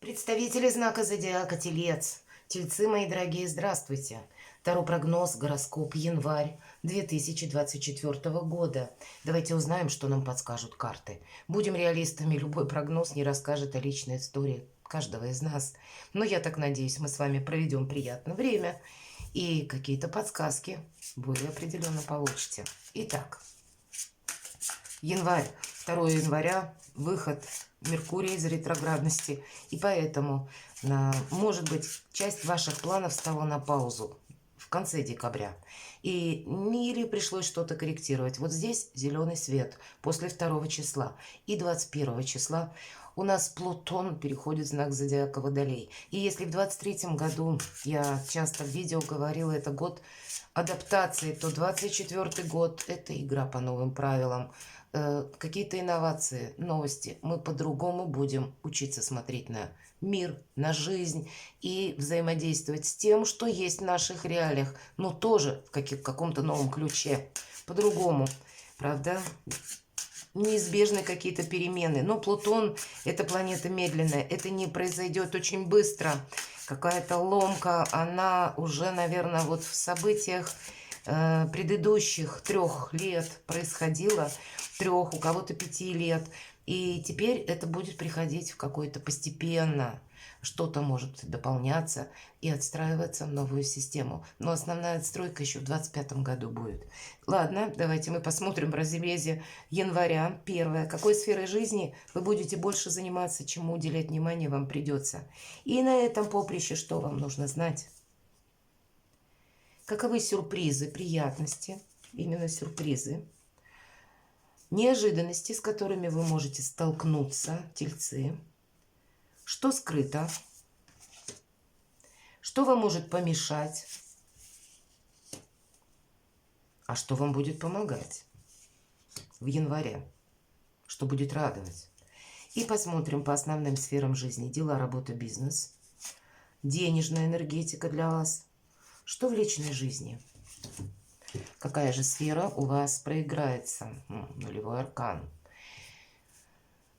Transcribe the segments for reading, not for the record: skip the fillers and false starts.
Представители знака зодиака Телец. Тельцы, мои дорогие, здравствуйте. Таро прогноз, гороскоп, январь 2024 года. Давайте узнаем, что нам подскажут карты. Будем реалистами, любой прогноз не расскажет о личной истории каждого из нас. Но я так надеюсь, мы с вами проведем приятное время и какие-то подсказки вы определенно получите. Итак, январь, 2 января, выход Меркурия из ретроградности. И поэтому, может быть, часть ваших планов стала на паузу в конце декабря. Или пришлось что-то корректировать. Вот здесь зеленый свет после 2 числа. И 21 числа у нас Плутон переходит в знак зодиака Водолей. И если в 23 году, я часто в видео говорила, это год адаптации, то 24 год – это игра по новым правилам. Какие-то инновации, новости. Мы по-другому будем учиться смотреть на мир, на жизнь и взаимодействовать с тем, что есть в наших реалиях, но тоже в каком-то новом ключе, по-другому. Правда, неизбежны какие-то перемены. Но Плутон – это планета медленная, это не произойдет очень быстро. Какая-то ломка, она уже, наверное, вот в событиях предыдущих 3 лет происходило, 3, у кого-то 5 лет. И теперь это будет приходить в какое-то постепенно. Что-то может дополняться и отстраиваться в новую систему. Но основная отстройка еще в 2025 году будет. Ладно, давайте мы посмотрим в разрезе января. Первое. Какой сферой жизни вы будете больше заниматься, чему уделять внимание вам придется. И на этом поприще что вам нужно знать? Каковы сюрпризы, приятности, именно сюрпризы, неожиданности, с которыми вы можете столкнуться, тельцы, что скрыто, что вам может помешать, а что вам будет помогать в январе, что будет радовать. И посмотрим по основным сферам жизни: дела, работа, бизнес, денежная энергетика для вас, что в личной жизни. Какая же сфера у вас проиграется? Нулевой аркан.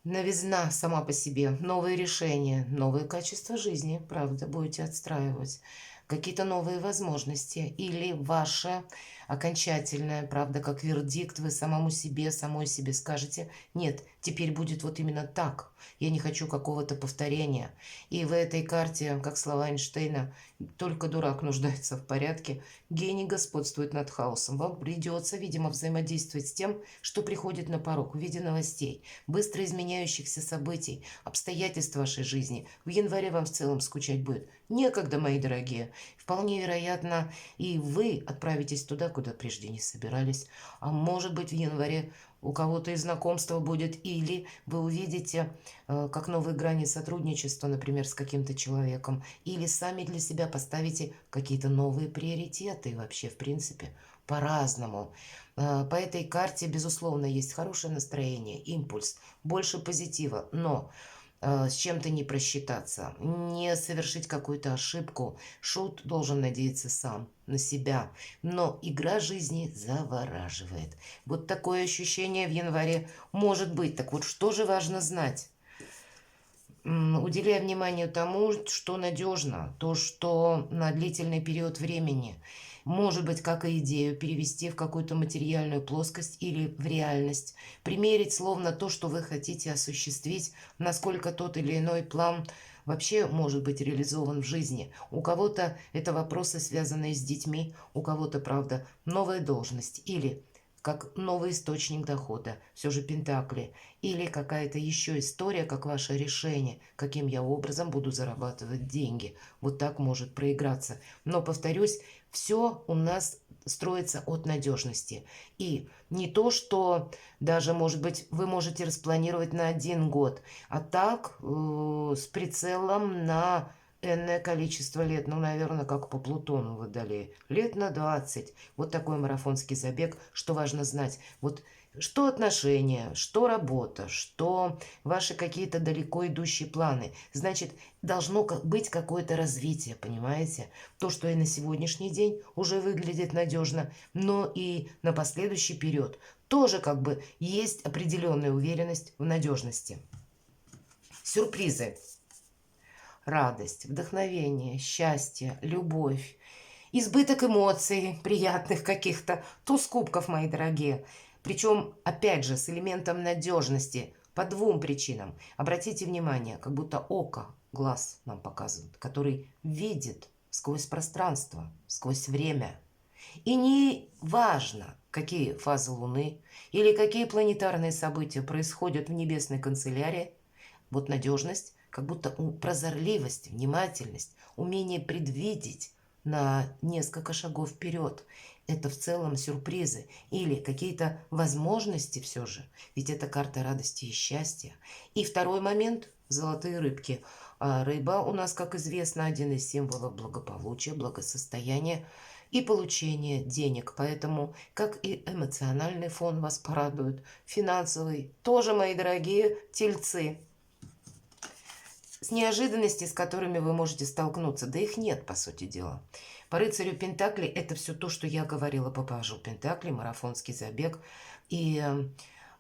Новизна сама по себе, новые решения, новые качества жизни, правда, будете отстраивать. Какие-то новые возможности или ваше окончательное, правда, как вердикт, вы самому себе, самой себе скажете: нет, теперь будет вот именно так, я не хочу какого-то повторения. И в этой карте, как слова Эйнштейна, только дурак нуждается в порядке, гений господствует над хаосом. Вам придется, видимо, взаимодействовать с тем, что приходит на порог в виде новостей, быстро изменяющихся событий, обстоятельств вашей жизни. В январе вам в целом скучать будет некогда, мои дорогие. Вполне вероятно, и вы отправитесь туда, куда прежде не собирались. А может быть, в январе у кого-то из знакомства будет, или вы увидите как новые грани сотрудничества, например, с каким-то человеком, или сами для себя поставите какие-то новые приоритеты. И вообще, в принципе, по-разному. По этой карте, безусловно, есть хорошее настроение, импульс, больше позитива, но с чем-то не просчитаться, не совершить какую-то ошибку. Шут должен надеяться сам на себя. Но игра жизни завораживает. Вот такое ощущение в январе может быть. Так вот, что же важно знать? Уделяя внимание тому, что надежно, то, что на длительный период времени может быть, как и идею, перевести в какую-то материальную плоскость или в реальность, примерить словно то, что вы хотите осуществить, насколько тот или иной план вообще может быть реализован в жизни. У кого-то это вопросы, связанные с детьми, у кого-то, правда, новая должность или как новый источник дохода, все же пентакли, или какая-то еще история, как ваше решение, каким я образом буду зарабатывать деньги. Вот так может проиграться. Но, повторюсь, все у нас строится от надежности. И не то, что даже, может быть, вы можете распланировать на 1 год, а так с прицелом на энное количество лет, ну, наверное, как по Плутону Водолея, лет на 20. Вот такой марафонский забег, что важно знать. Вот что отношения, что работа, что ваши какие-то далеко идущие планы. Значит, должно быть какое-то развитие, понимаете? То, что и на сегодняшний день уже выглядит надежно, но и на последующий период тоже как бы есть определенная уверенность в надежности. Сюрпризы. радость, вдохновение, счастье, любовь, избыток эмоций, приятных каких-то, туз кубков, мои дорогие. Причем, опять же, с элементом надежности по двум причинам. Обратите внимание, как будто око, глаз нам показывает, который видит сквозь пространство, сквозь время. И не важно, какие фазы Луны или какие планетарные события происходят в небесной канцелярии, вот надежность, как будто прозорливость, внимательность, умение предвидеть на несколько шагов вперед. Это в целом сюрпризы или какие-то возможности все же. Ведь это карта радости и счастья. И второй момент – золотые рыбки. А рыба у нас, как известно, один из символов благополучия, благосостояния и получения денег. Поэтому, как и эмоциональный фон вас порадует, финансовый тоже, мои дорогие тельцы. С неожиданностями, с которыми вы можете столкнуться, да их нет, по сути дела. По рыцарю Пентаклей это все то, что я говорила по пажу Пентаклей, марафонский забег. И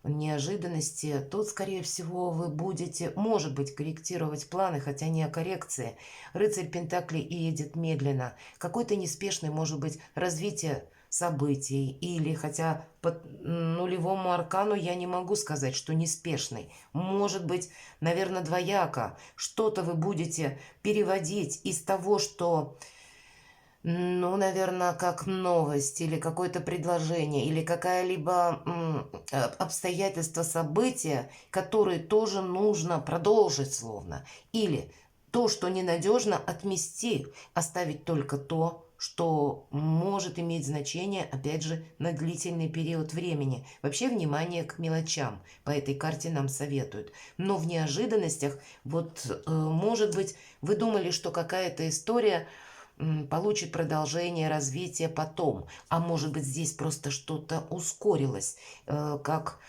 неожиданности, тут, скорее всего, вы будете, может быть, корректировать планы, хотя не о коррекции. Рыцарь Пентаклей едет медленно. Какой-то неспешный, может быть, развитие событий, или хотя по нулевому аркану я не могу сказать, что неспешный. Может быть, наверное, двояко. Что-то вы будете переводить из того, что, ну, наверное, как новость, или какое-то предложение, или какая-либо обстоятельство, события, которые тоже нужно продолжить словно. Или то, что ненадежно, отмести, оставить только то, что может иметь значение, опять же, на длительный период времени. Вообще, внимание к мелочам по этой карте нам советуют. Но в неожиданностях, вот, может быть, вы думали, что какая-то история получит продолжение, развитие потом. А может быть, здесь просто что-то ускорилось, как...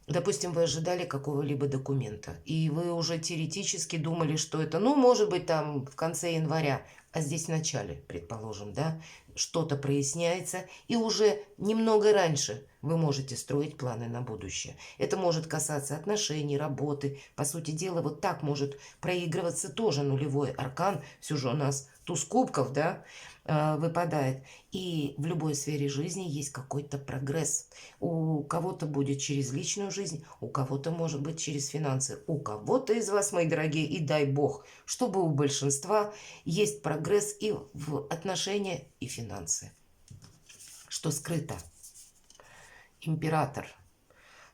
Допустим, вы ожидали какого-либо документа, и вы уже теоретически думали, что это, ну, может быть, там в конце января, а здесь в начале, предположим, да, что-то проясняется, и уже немного раньше вы можете строить планы на будущее. Это может касаться отношений, работы. По сути дела, вот так может проигрываться тоже нулевой аркан. Все же у нас туз кубков, да, выпадает. И в любой сфере жизни есть какой-то прогресс. У кого-то будет через личную жизнь, у кого-то, может быть, через финансы. У кого-то из вас, мои дорогие, и дай бог, чтобы у большинства есть прогресс и в отношения, и финансы. Что скрыто? Император.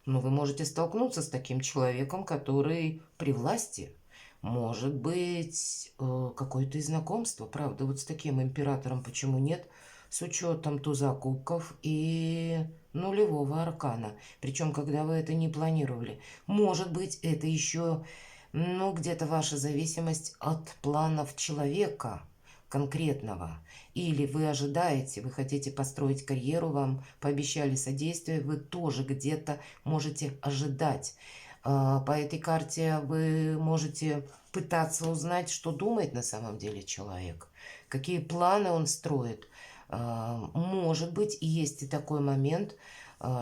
Но вы можете столкнуться с таким человеком, который при власти. Может быть, какое-то и знакомство, правда, вот с таким императором, почему нет? С учетом туза кубков и нулевого аркана. Причем, когда вы это не планировали. Может быть, это еще, ну, где-то ваша зависимость от планов человека конкретного. Или вы ожидаете, вы хотите построить карьеру, вам пообещали содействие, вы тоже где-то можете ожидать. По этой карте вы можете пытаться узнать, что думает на самом деле человек, какие планы он строит. Может быть, есть и такой момент,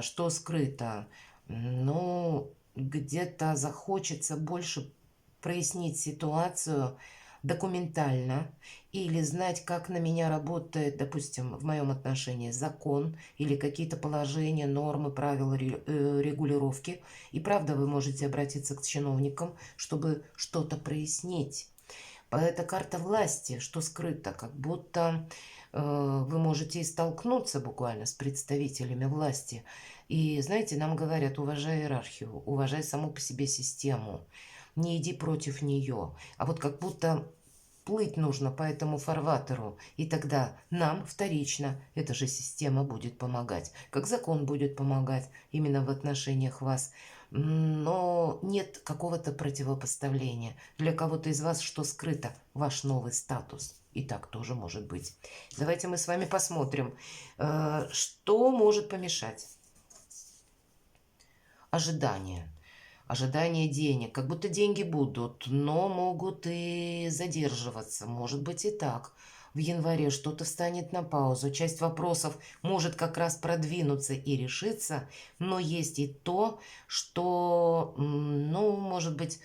что скрыто. Но где-то захочется больше прояснить ситуацию документально или знать, как на меня работает, допустим, в моем отношении закон или какие-то положения, нормы, правила, регулировки. И правда, вы можете обратиться к чиновникам, чтобы что-то прояснить. Это карта власти, что скрыто, как будто вы можете и столкнуться буквально с представителями власти. И, знаете, нам говорят, уважай иерархию, уважай саму по себе систему, не иди против нее. А вот как будто плыть нужно по этому фарватеру, и тогда нам вторично эта же система будет помогать, как закон будет помогать именно в отношениях вас. Но нет какого-то противопоставления. Для кого-то из вас что скрыто? Ваш новый статус. И так тоже может быть. Давайте мы с вами посмотрим, что может помешать. Ожидание. Ожидание денег. Как будто деньги будут, но могут и задерживаться. Может быть и так. В январе что-то встанет на паузу. Часть вопросов может как раз продвинуться и решиться. Но есть и то, что, ну, может быть,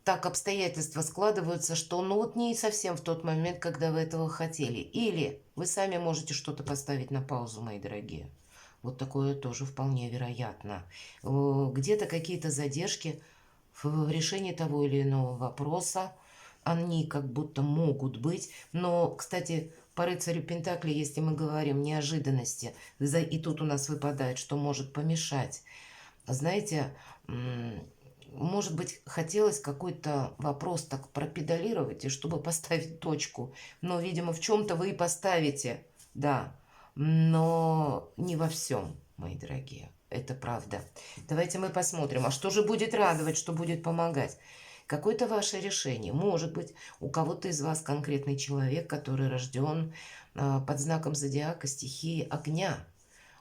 так обстоятельства складываются, что ну вот не совсем в тот момент, когда вы этого хотели. Или вы сами можете что-то поставить на паузу, мои дорогие. Вот такое тоже вполне вероятно. Где-то какие-то задержки в решении того или иного вопроса, они как будто могут быть. Но, кстати, по рыцарю Пентакли, если мы говорим неожиданности, и тут у нас выпадает, что может помешать. Знаете, может быть, хотелось какой-то вопрос так пропедалировать, и чтобы поставить точку. Но, видимо, в чем-то вы и поставите, да, но не во всем, мои дорогие. Это правда. Давайте мы посмотрим, а что же будет радовать, что будет помогать. Какое-то ваше решение. Может быть, у кого-то из вас конкретный человек, который рожден под знаком зодиака стихии огня.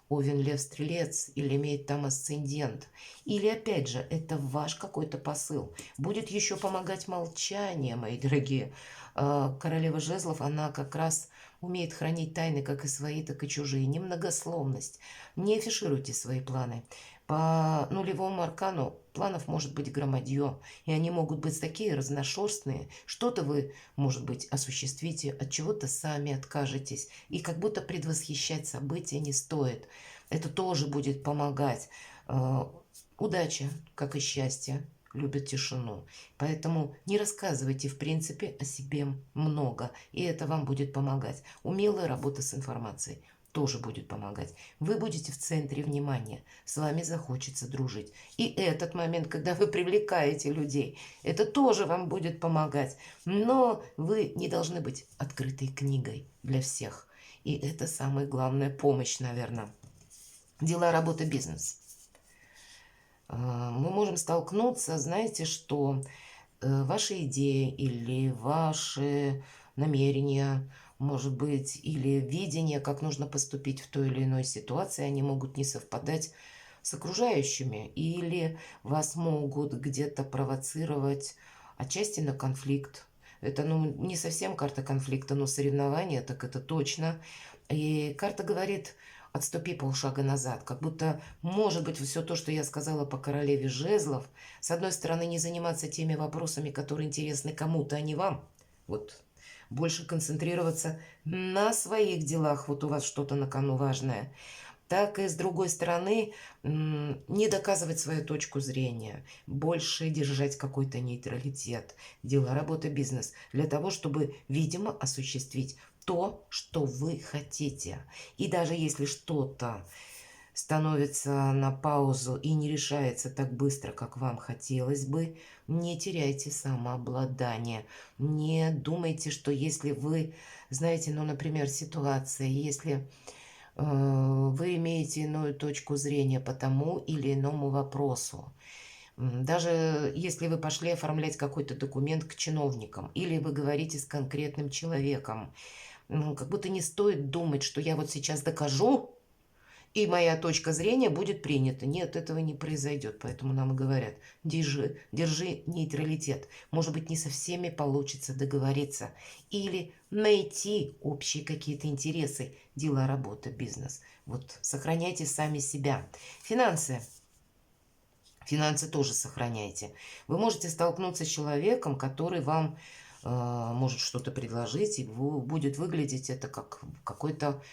Овен, Лев, Стрелец, или имеет там асцендент. Или, опять же, это ваш какой-то посыл. Будет еще помогать молчание, мои дорогие. Королева жезлов, она как раз умеет хранить тайны, как и свои, так и чужие. Немногословность. Не афишируйте свои планы. По нулевому аркану планов может быть громадье, и они могут быть такие разношерстные. Что-то вы, может быть, осуществите, от чего-то сами откажетесь, и как будто предвосхищать события не стоит. Это тоже будет помогать. Удача, как и счастье, любят тишину. Поэтому не рассказывайте, в принципе, о себе много, и это вам будет помогать. Умелая работа с информацией тоже будет помогать. Вы будете в центре внимания, с вами захочется дружить. И этот момент, когда вы привлекаете людей, это тоже вам будет помогать. Но вы не должны быть открытой книгой для всех. И это самая главная помощь, наверное. Дела, работа, бизнес. Мы можем столкнуться, знаете, что ваши идеи или ваши намерения, может быть, или видение, как нужно поступить в той или иной ситуации, они могут не совпадать с окружающими, или вас могут где-то провоцировать отчасти на конфликт. Это, ну, не совсем карта конфликта, но соревнования, так это точно. И карта говорит: отступи полшага назад, как будто, может быть, все то, что я сказала по королеве жезлов, с одной стороны, не заниматься теми вопросами, которые интересны кому-то, а не вам. Вот больше концентрироваться на своих делах, вот у вас что-то на кону важное, так и с другой стороны не доказывать свою точку зрения, больше держать какой-то нейтралитет, дела, работа, бизнес, для того, чтобы, видимо, осуществить то, что вы хотите. И даже если что-то становится на паузу и не решается так быстро, как вам хотелось бы, не теряйте самообладание. Не думайте, что если вы, знаете, ну, например, ситуация, если вы имеете иную точку зрения по тому или иному вопросу. Даже если вы пошли оформлять какой-то документ к чиновникам, или вы говорите с конкретным человеком, как будто не стоит думать, что я вот сейчас докажу, и моя точка зрения будет принята. Нет, этого не произойдет. Поэтому нам и говорят: держи нейтралитет. Может быть, не со всеми получится договориться. Или найти общие какие-то интересы. Дела, работа, бизнес. Вот сохраняйте сами себя. Финансы. Финансы тоже сохраняйте. Вы можете столкнуться с человеком, который вам может что-то предложить, и будет выглядеть это как какой-то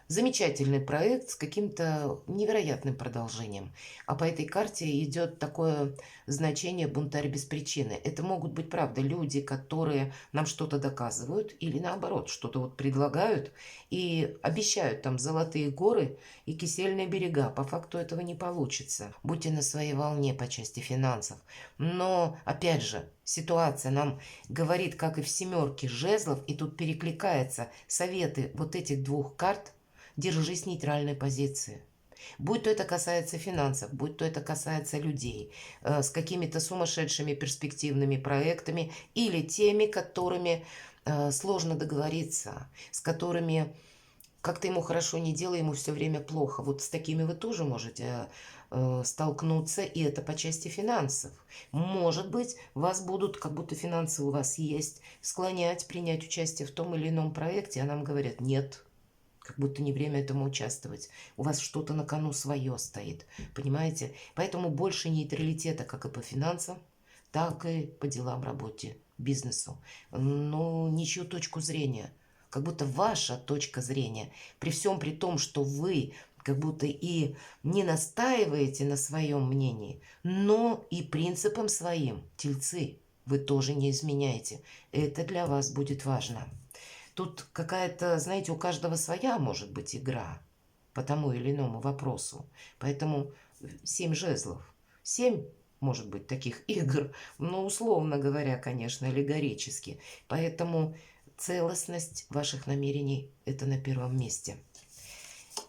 замечательный проект с каким-то невероятным продолжением. А по этой карте идет такое значение бунтарь без причины. Это могут быть, правда, люди, которые нам что-то доказывают или наоборот, что-то вот предлагают и обещают там золотые горы и кисельные берега. По факту этого не получится. Будьте на своей волне по части финансов. Но, опять же, ситуация нам говорит, как и в семерке жезлов, и тут перекликаются советы вот этих двух карт. Держись нейтральной позиции. Будь то это касается финансов, будь то это касается людей с какими-то сумасшедшими перспективными проектами или теми, которыми сложно договориться, с которыми как-то ему хорошо не делай, ему все время плохо. Вот с такими вы тоже можете столкнуться, и это по части финансов. Может быть, вас будут, как будто финансы у вас есть, склонять принять участие в том или ином проекте, а нам говорят: нет, как будто не время этому участвовать. У вас что-то на кону свое стоит. Понимаете? Поэтому больше нейтралитета, как и по финансам, так и по делам, работе, бизнесу. Ну, ничью точку зрения. Как будто ваша точка зрения, при всем при том, что вы как будто и не настаиваете на своем мнении, но и принципам своим, тельцы, вы тоже не изменяете. Это для вас будет важно. Тут какая-то, знаете, у каждого своя может быть игра по тому или иному вопросу. Поэтому 7 жезлов. 7 может быть таких игр, ну, условно говоря, конечно, аллегорически. Поэтому целостность ваших намерений – это на первом месте.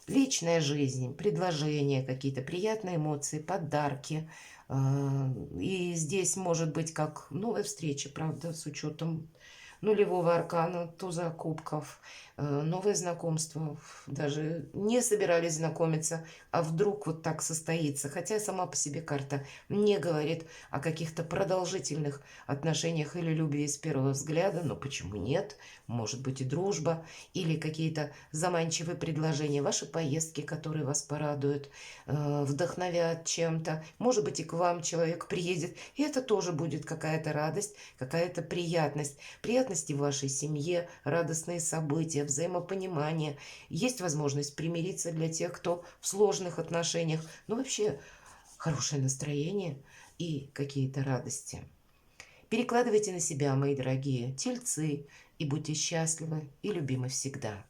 Личная жизнь, предложения какие-то, приятные эмоции, подарки. И здесь может быть как новая встреча, правда, с учетом нулевого аркана, туза кубков, новое знакомство. Даже не собирались знакомиться, а вдруг вот так состоится. Хотя сама по себе карта не говорит о каких-то продолжительных отношениях или любви с первого взгляда. Но почему нет? Может быть и дружба, или какие-то заманчивые предложения, ваши поездки, которые вас порадуют, вдохновят чем-то. Может быть, и к вам человек приедет, и это тоже будет какая-то радость, какая-то приятность. Приятности в вашей семье, радостные события, взаимопонимание. Есть возможность примириться для тех, кто в сложных отношениях. Ну, вообще, хорошее настроение и какие-то радости. Перекладывайте на себя, мои дорогие тельцы, и будьте счастливы и любимы всегда.